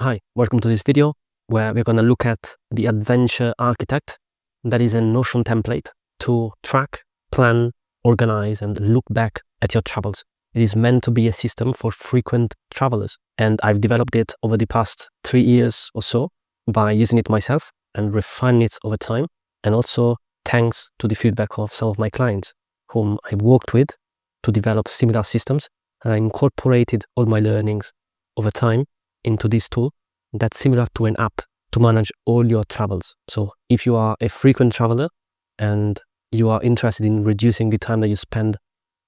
Hi, welcome to this video where we're going to look at the Adventure Architect. That is a Notion template to track, plan, organize, and look back at your travels. It is meant to be a system for frequent travelers, and I've developed it over the past 3 years or so by using it myself and refining it over time, and also thanks to the feedback of some of my clients whom I worked with to develop similar systems, and I incorporated all my learnings over time into this tool that's similar to an app to manage all your travels. So if you are a frequent traveler and you are interested in reducing the time that you spend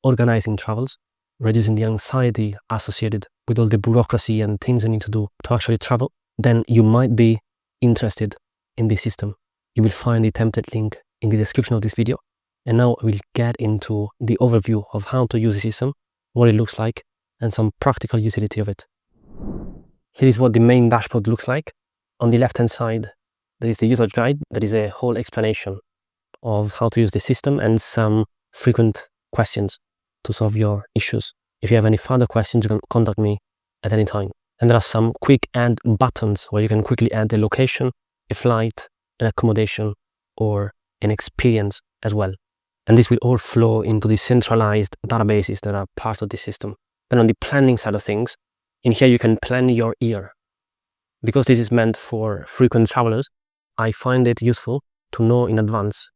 organizing travels, reducing the anxiety associated with all the bureaucracy and things you need to do to actually travel, then you might be interested in this system. You will find the template link in the description of this video. And now we'll get into the overview of how to use the system, what it looks like, and some practical utility of it. Here is what the main dashboard looks like. On the left-hand side, there is the user guide. There is a whole explanation of how to use the system and some frequent questions to solve your issues. If you have any further questions, you can contact me at any time. And there are some quick add buttons where you can quickly add a location, a flight, an accommodation, or an experience as well. And this will all flow into the centralized databases that are part of the system. Then on the planning side of things, in here you can plan your year. Because this is meant for frequent travelers, I find it useful to know in advance,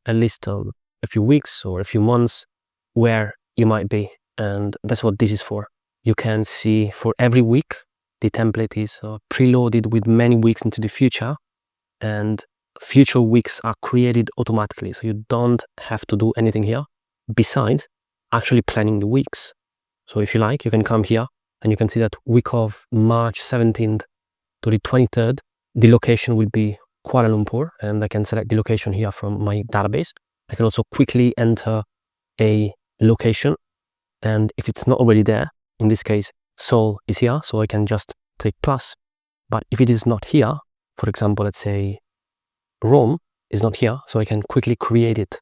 at least a few weeks or a few months, where you might be. And that's what this is for. You can see for every week, the template is preloaded with many weeks into the future, and future weeks are created automatically. So you don't have to do anything here besides actually planning the weeks. So if you like, you can come here and you can see that week of March 17th to the 23rd, the location will be Kuala Lumpur, and I can select the location here from my database. I can also quickly enter a location, and if it's not already there, in this case, Seoul is here, so I can just click plus. But if it is not here, for example, let's say Rome is not here, so I can quickly create it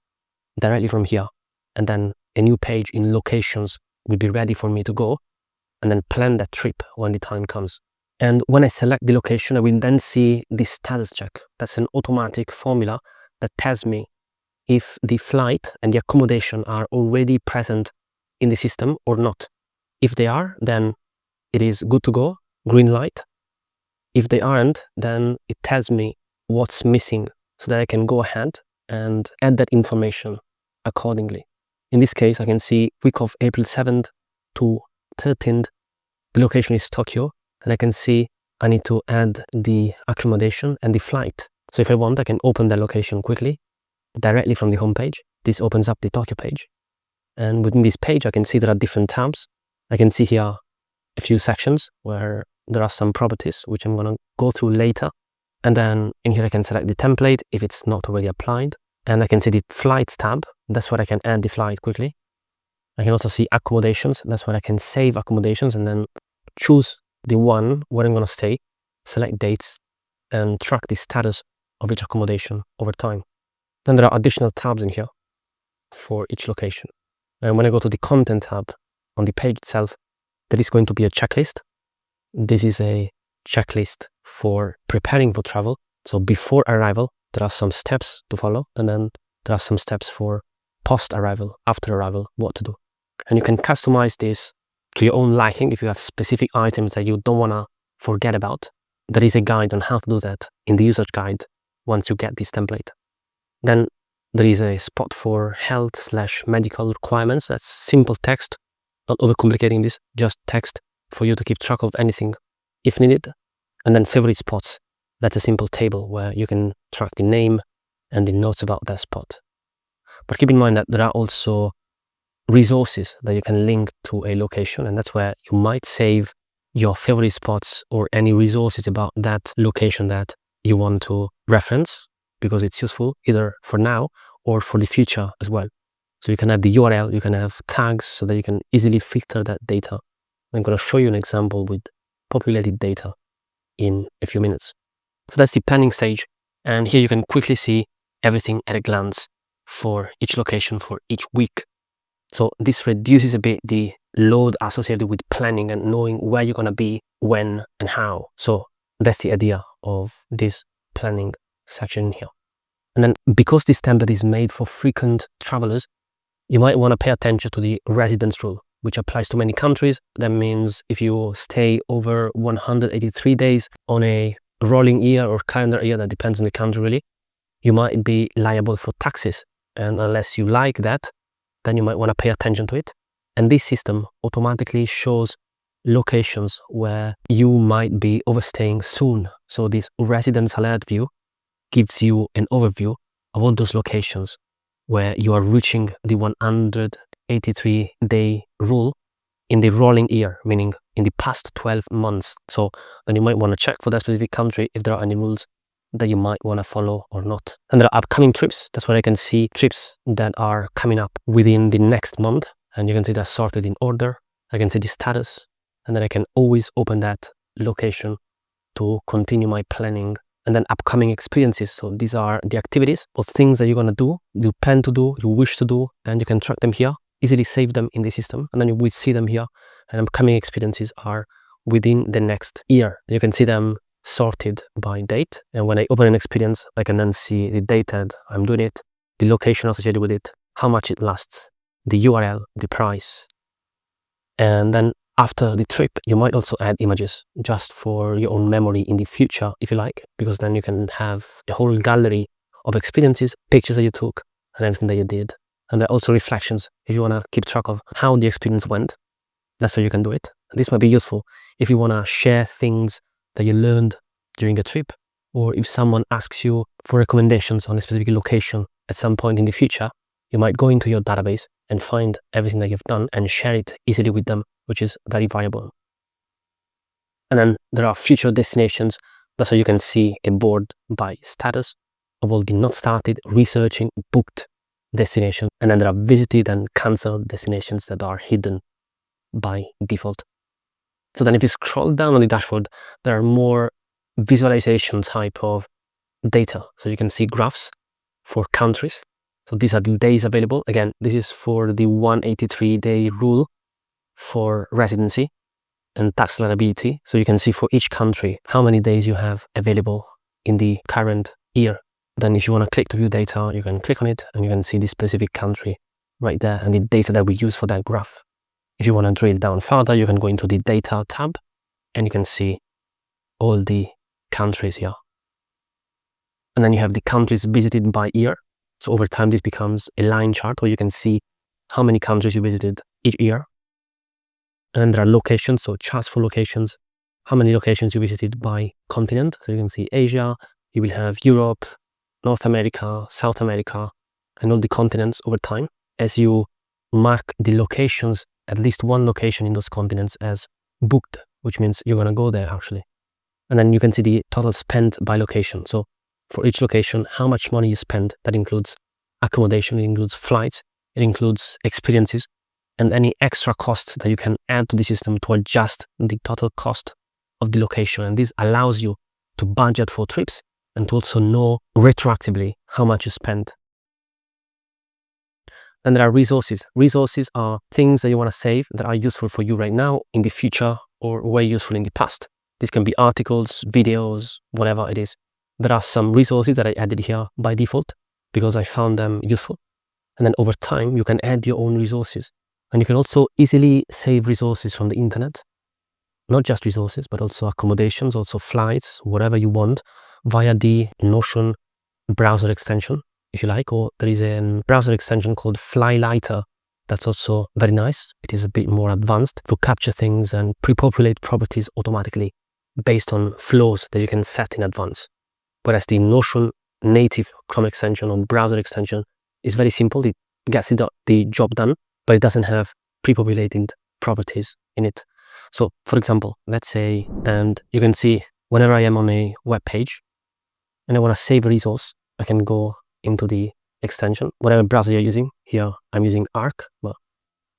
directly from here, and then a new page in locations will be ready for me to go, and then plan that trip when the time comes. And when I select the location, I will then see the status check. That's an automatic formula that tells me if the flight and the accommodation are already present in the system or not. If they are, then it is good to go, green light. If they aren't, then it tells me what's missing so that I can go ahead and add that information accordingly. In this case, I can see week of April 7th to 13th, the location is Tokyo, and I can see I need to add the accommodation and the flight. So if I want, I can open the location quickly, directly from the home page. This opens up the Tokyo page. And within this page, I can see there are different tabs. I can see here a few sections where there are some properties, which I'm going to go through later. And then in here, I can select the template if it's not already applied. And I can see the flights tab. That's where I can add the flight quickly. I can also see accommodations. That's where I can save accommodations and then choose the one where I'm going to stay, select dates, and track the status of each accommodation over time. Then there are additional tabs in here for each location. And when I go to the content tab on the page itself, there is going to be a checklist. This is a checklist for preparing for travel. So before arrival, there are some steps to follow, and then there are some steps for post-arrival, after arrival, what to do. And you can customize this to your own liking if you have specific items that you don't want to forget about. There is a guide on how to do that in the user guide once you get this template. Then there is a spot for health/medical requirements. That's simple text, not overcomplicating this, just text for you to keep track of anything if needed. And then favorite spots. That's a simple table where you can track the name and the notes about that spot. But keep in mind that there are also resources that you can link to a location, and that's where you might save your favorite spots or any resources about that location that you want to reference, because it's useful either for now or for the future as well. So you can have the URL, you can have tags so that you can easily filter that data. I'm going to show you an example with populated data in a few minutes. So that's the planning stage, and here you can quickly see everything at a glance for each location for each week. So this reduces a bit the load associated with planning and knowing where you're going to be, when and how. So that's the idea of this planning section here. And then because this template is made for frequent travelers, you might want to pay attention to the residence rule, which applies to many countries. That means if you stay over 183 days on a rolling year or calendar year, that depends on the country really, you might be liable for taxes. And unless you like that, then you might want to pay attention to it. And this system automatically shows locations where you might be overstaying soon. So this residence alert view gives you an overview of all those locations where you are reaching the 183-day rule in the rolling year, meaning in the past 12 months. So then you might want to check for that specific country if there are any rules that you might want to follow or not. And there are upcoming trips. That's where I can see trips that are coming up within the next month. And you can see they're sorted in order. I can see the status. And then I can always open that location to continue my planning. And then upcoming experiences. So these are the activities or things that you're going to do, you plan to do, you wish to do, and you can track them here, easily save them in the system, and then you will see them here. And upcoming experiences are within the next year. You can see them sorted by date. And when I open an experience, I can then see the date that I'm doing it, the location associated with it, how much it lasts, the URL, the price. And then after the trip, you might also add images just for your own memory in the future, if you like, because then you can have a whole gallery of experiences, pictures that you took, and everything that you did. And there are also reflections if you want to keep track of how the experience went. That's where you can do it. And this might be useful if you want to share things that you learned during a trip, or if someone asks you for recommendations on a specific location at some point in the future, you might go into your database and find everything that you've done and share it easily with them, which is very valuable. And then there are future destinations. That's how you can see a board by status of all the not started, researching, booked destinations. And then there are visited and cancelled destinations that are hidden by default. So then if you scroll down on the dashboard, there are more visualization type of data. So you can see graphs for countries. So these are the days available. Again, this is for the 183-day rule for residency and tax liability. So you can see for each country how many days you have available in the current year. Then if you want to click to view data, you can click on it and you can see the specific country right there and the data that we use for that graph. If you want to drill down further, you can go into the data tab and you can see all the countries here. And then you have the countries visited by year. So over time, this becomes a line chart where you can see how many countries you visited each year. And there are locations, so charts for locations, how many locations you visited by continent. So you can see Asia, you will have Europe, North America, South America, and all the continents over time. As you mark the locations, at least one location in those continents as booked, which means you're going to go there actually. And then you can see the total spent by location. So for each location, how much money you spend. That includes accommodation, it includes flights, it includes experiences, and any extra costs that you can add to the system to adjust the total cost of the location. And this allows you to budget for trips and to also know retroactively how much you spent. Then there are resources. Resources are things that you want to save that are useful for you right now, in the future, or were useful in the past. This can be articles, videos, whatever it is. There are some resources that I added here by default because I found them useful. And then over time, you can add your own resources. And you can also easily save resources from the internet. Not just resources, but also accommodations, also flights, whatever you want, via the Notion browser extension, if you like. Or there is a browser extension called Flylighter that's also very nice. It is a bit more advanced to capture things and pre-populate properties automatically based on flows that you can set in advance. Whereas the Notion native Chrome extension or browser extension is very simple. It gets the job done, but it doesn't have pre-populated properties in it. So for example, let's say, and you can see whenever I am on a web page and I want to save a resource, I can go into the extension, whatever browser you're using. Here I'm using Arc, but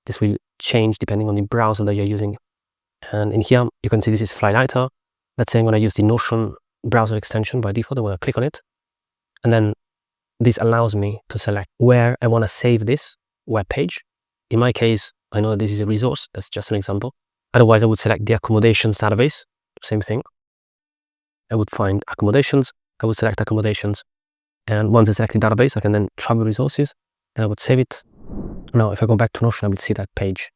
this will change depending on the browser that you're using. And in here, you can see this is Flylighter. Let's say I'm going to use the Notion browser extension by default. I'm going to click on it. And then this allows me to select where I want to save this web page. In my case, I know that this is a resource. That's just an example. Otherwise, I would select the accommodations database. Same thing. I would find accommodations, I would select accommodations, and once I select the database, I can then travel resources, and I would save it. Now, if I go back to Notion, I will see that page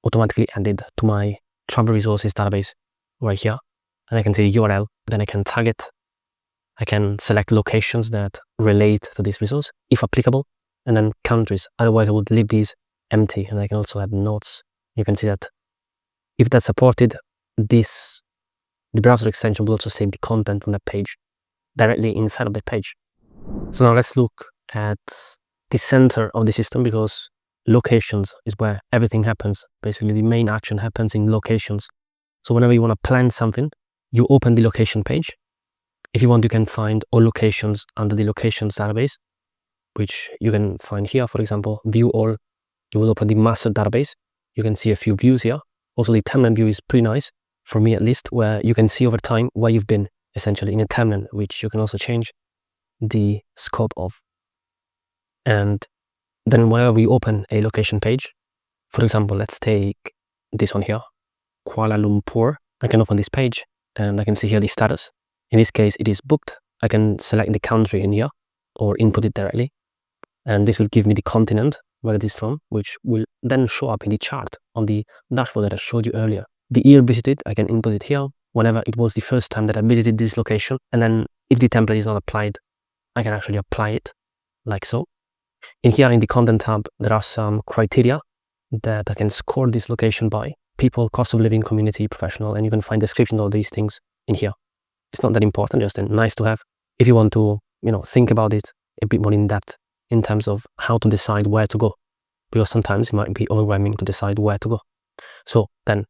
automatically added to my travel resources database right here, and I can see the URL, then I can tag it, I can select locations that relate to this resource, if applicable, and then countries. Otherwise, I would leave these empty, and I can also add notes. You can see that if that's supported, the browser extension will also save the content from that page directly inside of the page. So now let's look at the center of the system, because locations is where everything happens. Basically, the main action happens in locations. So whenever you want to plan something, you open the location page. If you want, you can find all locations under the locations database, which you can find here. For example, view all. You will open the master database. You can see a few views here. Also, the timeline view is pretty nice, for me at least, where you can see over time where you've been, essentially in a timeline, which you can also change the scope of. And then whenever we open a location page, for example, let's take this one here, Kuala Lumpur. I can open this page and I can see here the status. In this case, it is booked. I can select the country in here or input it directly. And this will give me the continent where it is from, which will then show up in the chart on the dashboard that I showed you earlier. The year visited, I can input it here whenever it was the first time that I visited this location. And then if the template is not applied, I can actually apply it like so. In here, in the content tab, there are some criteria that I can score this location by: people, cost of living, community, professional, and you can find descriptions of these things in here. It's not that important, just nice to have if you want to, think about it a bit more in depth in terms of how to decide where to go, because sometimes it might be overwhelming to decide where to go. So then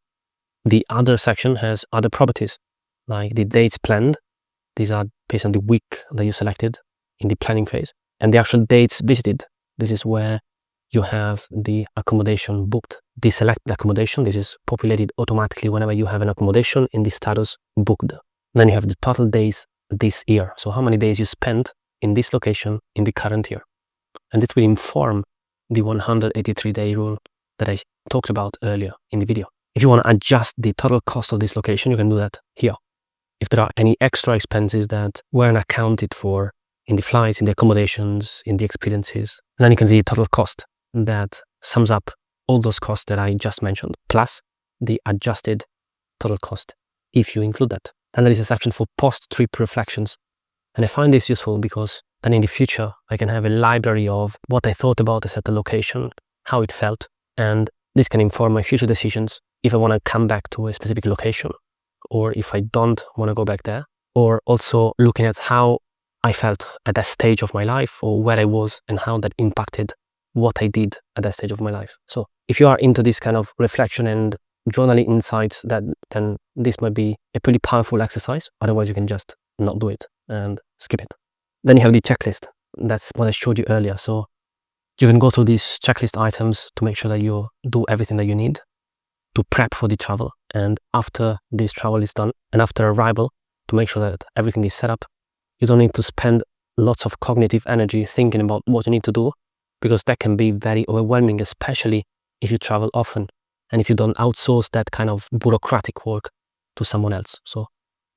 the other section has other properties, like the dates planned. These are based on the week that you selected in the planning phase, and the actual dates visited. This is where you have the accommodation booked. The selected accommodation, this is populated automatically whenever you have an accommodation in the status booked. Then you have the total days this year. So how many days you spent in this location in the current year. And this will inform the 183-day rule that I talked about earlier in the video. If you want to adjust the total cost of this location, you can do that here. If there are any extra expenses that weren't accounted for in the flights, in the accommodations, in the experiences, and then you can see the total cost that sums up all those costs that I just mentioned, plus the adjusted total cost, if you include that. And there is a section for post-trip reflections. And I find this useful because then in the future, I can have a library of what I thought about a certain location, how it felt, and this can inform my future decisions if I want to come back to a specific location, or if I don't want to go back there, or also looking at how I felt at that stage of my life, or where I was and how that impacted what I did at that stage of my life. So if you are into this kind of reflection and journaling insights, then this might be a pretty powerful exercise. Otherwise, you can just not do it and skip it. Then you have the checklist. That's what I showed you earlier. So you can go through these checklist items to make sure that you do everything that you need to prep for the travel. And after this travel is done and after arrival, to make sure that everything is set up, you don't need to spend lots of cognitive energy thinking about what you need to do, because that can be very overwhelming, especially if you travel often and if you don't outsource that kind of bureaucratic work to someone else. So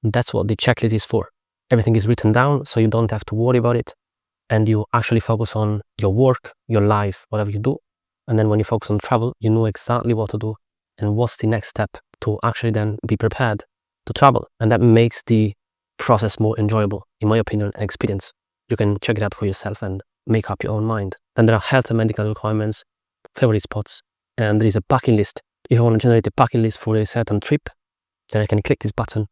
that's what the checklist is for. Everything is written down so you don't have to worry about it, and you actually focus on your work, your life, whatever you do. And then when you focus on travel, you know exactly what to do and what's the next step to actually then be prepared to travel. And that makes the process more enjoyable, in my opinion, and experience. You can check it out for yourself and make up your own mind. Then there are health and medical requirements, favorite spots, and there is a packing list. If I want to generate a packing list for a certain trip, then I can click this button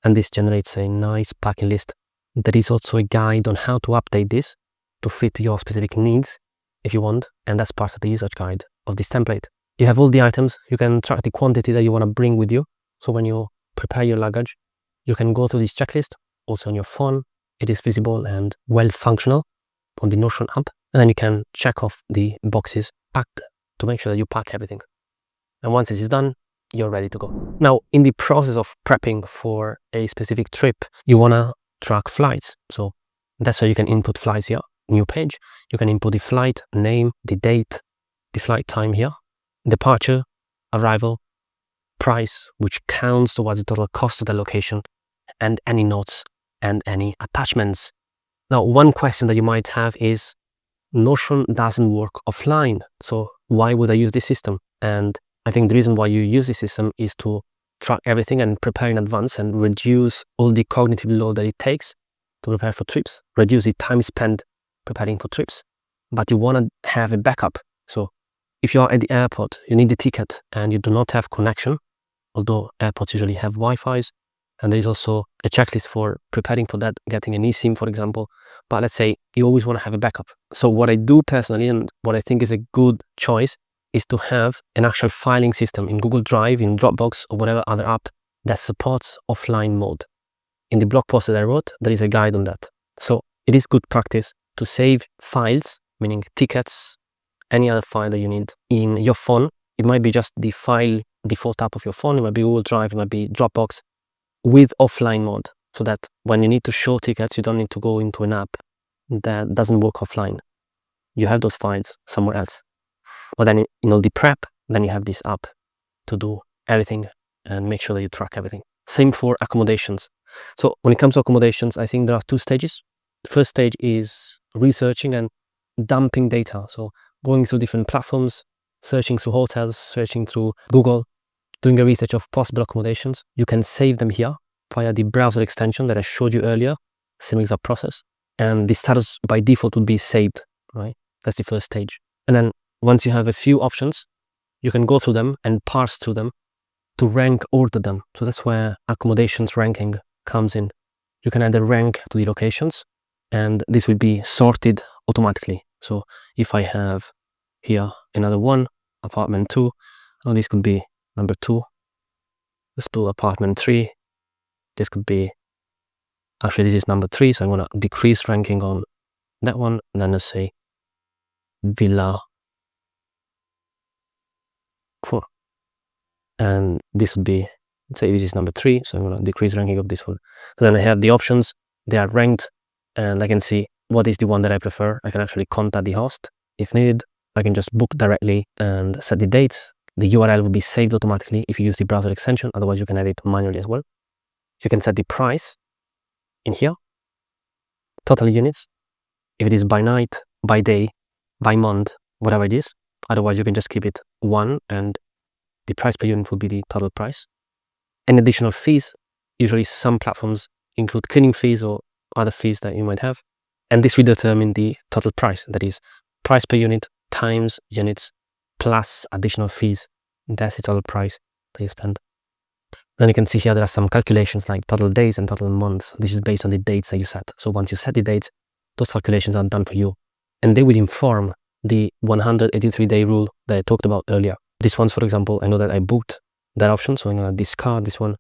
and this generates a nice packing list. There is also a guide on how to update this to fit your specific needs if you want, and that's part of the usage guide of this template. You have all the items. You can track the quantity that you want to bring with you. So when you prepare your luggage, you can go through this checklist also on your phone. It is visible and well functional on the Notion app. And then you can check off the boxes packed to make sure that you pack everything. And once this is done, you're ready to go. Now, in the process of prepping for a specific trip, you want to track flights. So that's where you can input flights here. New page. You can input the flight name, the date, the flight time here, departure, arrival, price, which counts towards the total cost of the location, and any notes and any attachments. Now, one question that you might have is, Notion doesn't work offline, so why would I use this system? And I think the reason why you use this system is to track everything and prepare in advance and reduce all the cognitive load that it takes to prepare for trips, reduce the time spent preparing for trips. But you want to have a backup. So if you are at the airport, you need the ticket and you do not have connection, although airports usually have Wi-Fi's, and there is also a checklist for preparing for that, getting an eSIM, for example. But let's say you always want to have a backup. So what I do personally, and what I think is a good choice, is to have an actual filing system in Google Drive, in Dropbox, or whatever other app that supports offline mode. In the blog post that I wrote, there is a guide on that. So it is good practice to save files, meaning tickets, any other file that you need in your phone. It might be just the file default app of your phone. It might be Google Drive, it might be Dropbox, with offline mode, so that when you need to show tickets, you don't need to go into an app that doesn't work offline. You have those files somewhere else. But then, the prep, then you have this app to do everything and make sure that you track everything. Same for accommodations. So when it comes to accommodations, I think there are 2 stages. The first stage is researching and dumping data. So going through different platforms, searching through hotels, searching through Google, doing a research of possible accommodations. You can save them here via the browser extension that I showed you earlier, same exact process. And the status by default would be saved, right? That's the first stage. And then once you have a few options, you can go through them and parse through them to rank order them. So that's where accommodations ranking comes in. You can add a rank to the locations, and this will be sorted automatically. So if I have here another one, apartment 2, oh, this could be number 2. Let's do apartment 3. This could be, actually this is number 3, so I'm going to decrease ranking on that one, and then let's say villa 4. And this would be, let's say this is number 3, so I'm going to decrease ranking of this one. So then I have the options, they are ranked, and I can see what is the one that I prefer. I can actually contact the host if needed. I can just book directly and set the dates. The URL will be saved automatically if you use the browser extension. Otherwise, you can edit manually as well. You can set the price in here, total units, if it is by night, by day, by month, whatever it is. Otherwise, you can just keep it 1, and the price per unit will be the total price. And additional fees, usually some platforms include cleaning fees or other fees that you might have. And this will determine the total price, that is price per unit times units plus additional fees. That's the total price that you spend. Then you can see here there are some calculations like total days and total months. This is based on the dates that you set. So once you set the dates, those calculations are done for you. And they will inform the 183-day rule that I talked about earlier. This one's, for example, I know that I booked that option, so I'm going to discard this one,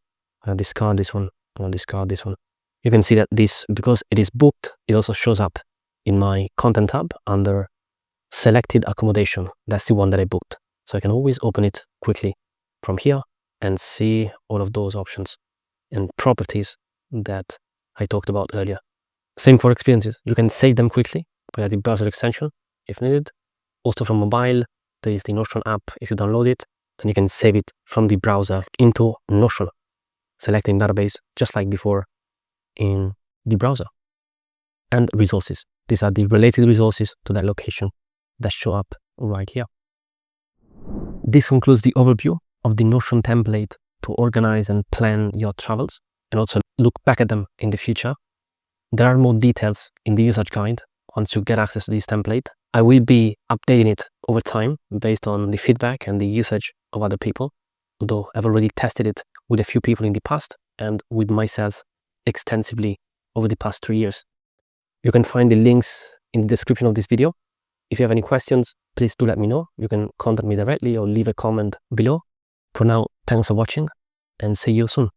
discard this one, discard this one. You can see that this, because it is booked, it also shows up in my content tab under selected accommodation. That's the one that I booked. So I can always open it quickly from here and see all of those options and properties that I talked about earlier. Same for experiences. You can save them quickly via the browser extension if needed. Also from mobile, there is the Notion app. If you download it, then you can save it from the browser into Notion, selecting database just like before in the browser. And resources. These are the related resources to that location that show up right here. This concludes the overview of the Notion template to organize and plan your travels and also look back at them in the future. There are more details in the usage guide once you get access to this template. I will be updating it over time based on the feedback and the usage of other people, although I've already tested it with a few people in the past and with myself extensively over the past 3 years. You can find the links in the description of this video. If you have any questions, please do let me know. You can contact me directly or leave a comment below. For now, thanks for watching and see you soon.